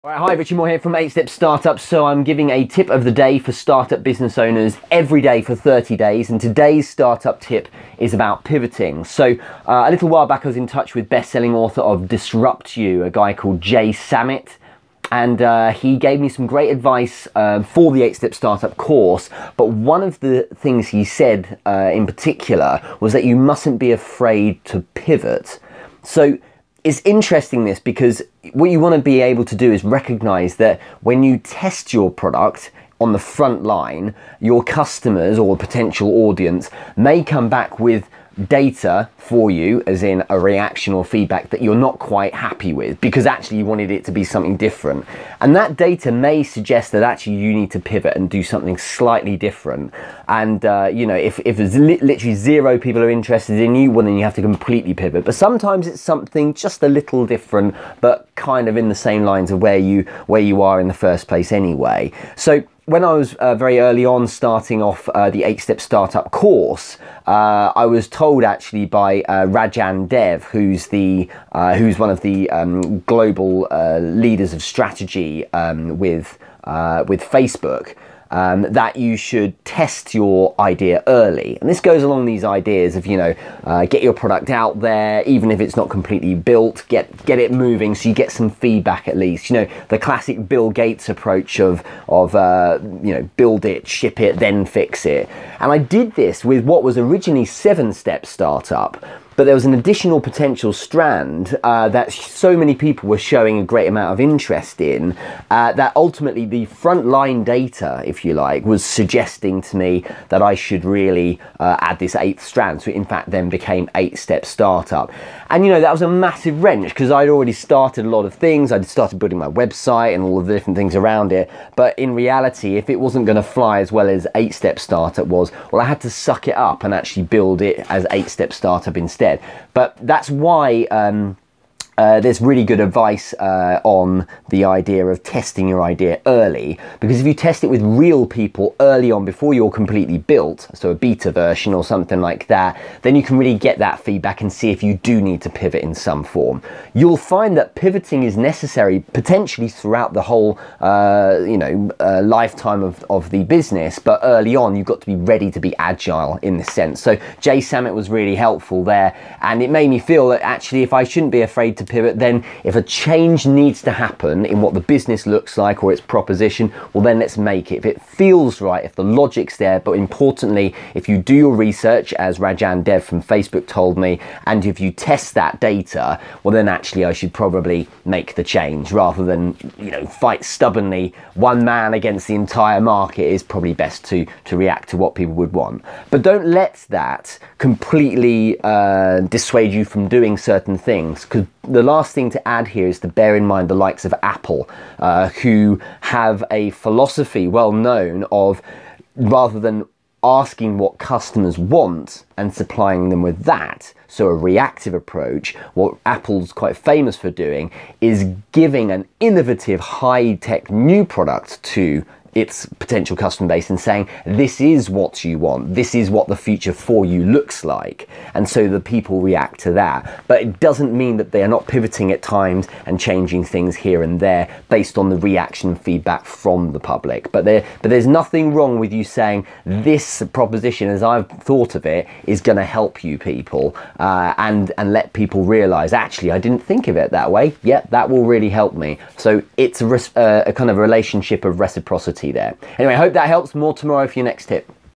Alright, hi, Richard Moore here from 8-Step-Startup. So I'm giving a tip of the day for startup business owners every day for 30 days. And today's startup tip is about pivoting. So a little while back I was in touch with best-selling author of Disrupt You, a guy called Jay Samit. And he gave me some great advice for the 8-Step Startup course. But one of the things he said in particular was that you mustn't be afraid to pivot. So it's interesting this because what you want to be able to do is recognize that when you test your product on the front line, your customers or potential audience may come back with data for you, as in a reaction or feedback that you're not quite happy with because actually you wanted it to be something different. And that data may suggest that actually you need to pivot and do something slightly different. And you know, if there's literally zero people are interested in you, well then you have to completely pivot. But sometimes it's something just a little different, but kind of in the same lines of where you are in the first place anyway. So when I was very early on starting off the 8-Step Startup course, I was told actually by Rajan Dev, who's one of the global leaders of strategy with Facebook, that you should test your idea early. And this goes along these ideas of, you know, get your product out there, even if it's not completely built, get it moving so you get some feedback at least. You know, the classic Bill Gates approach of you know, build it, ship it, then fix it. And I did this with what was originally 7-Step Startup, but there was an additional potential strand that so many people were showing a great amount of interest in that ultimately the frontline data, if you like, was suggesting to me that I should really add this 8th strand. So it in fact then became 8-Step Startup. And you know, that was a massive wrench because I'd already started a lot of things. I'd started building my website and all of the different things around it. But in reality, if it wasn't going to fly as well as 8-Step Startup was, well, I had to suck it up and actually build it as 8-Step Startup instead. But that's why there's really good advice on the idea of testing your idea early, because if you test it with real people early on before you're completely built, so a beta version or something like that, then you can really get that feedback and see if you do need to pivot in some form. You'll find that pivoting is necessary potentially throughout the whole you know, lifetime of the business, but early on you've got to be ready to be agile in this sense. So Jay Samit was really helpful there, and it made me feel that actually if I shouldn't be afraid to pivot, then if a change needs to happen in what the business looks like or its proposition, well then let's make it. If it feels right, if the logic's there, but importantly, if you do your research, as Rajan Dev from Facebook told me, and if you test that data, well then actually I should probably make the change rather than, you know, fight stubbornly. One man against the entire market is probably best to react to what people would want. But don't let that completely dissuade you from doing certain things, because the last thing to add here is to bear in mind the likes of Apple, who have a philosophy well known of, rather than asking what customers want and supplying them with that, so a reactive approach, what Apple's quite famous for doing is giving an innovative, high-tech new product to its potential customer base and saying, this is what you want, this is what the future for you looks like, and so the people react to that. But it doesn't mean that they are not pivoting at times and changing things here and there based on the reaction and feedback from the public. But there's nothing wrong with you saying, this proposition as I've thought of it is going to help you people, and let people realize, actually I didn't think of it that way, yeah, that will really help me. So it's a kind of relationship of reciprocity there. Anyway, I hope that helps. More tomorrow for your next tip.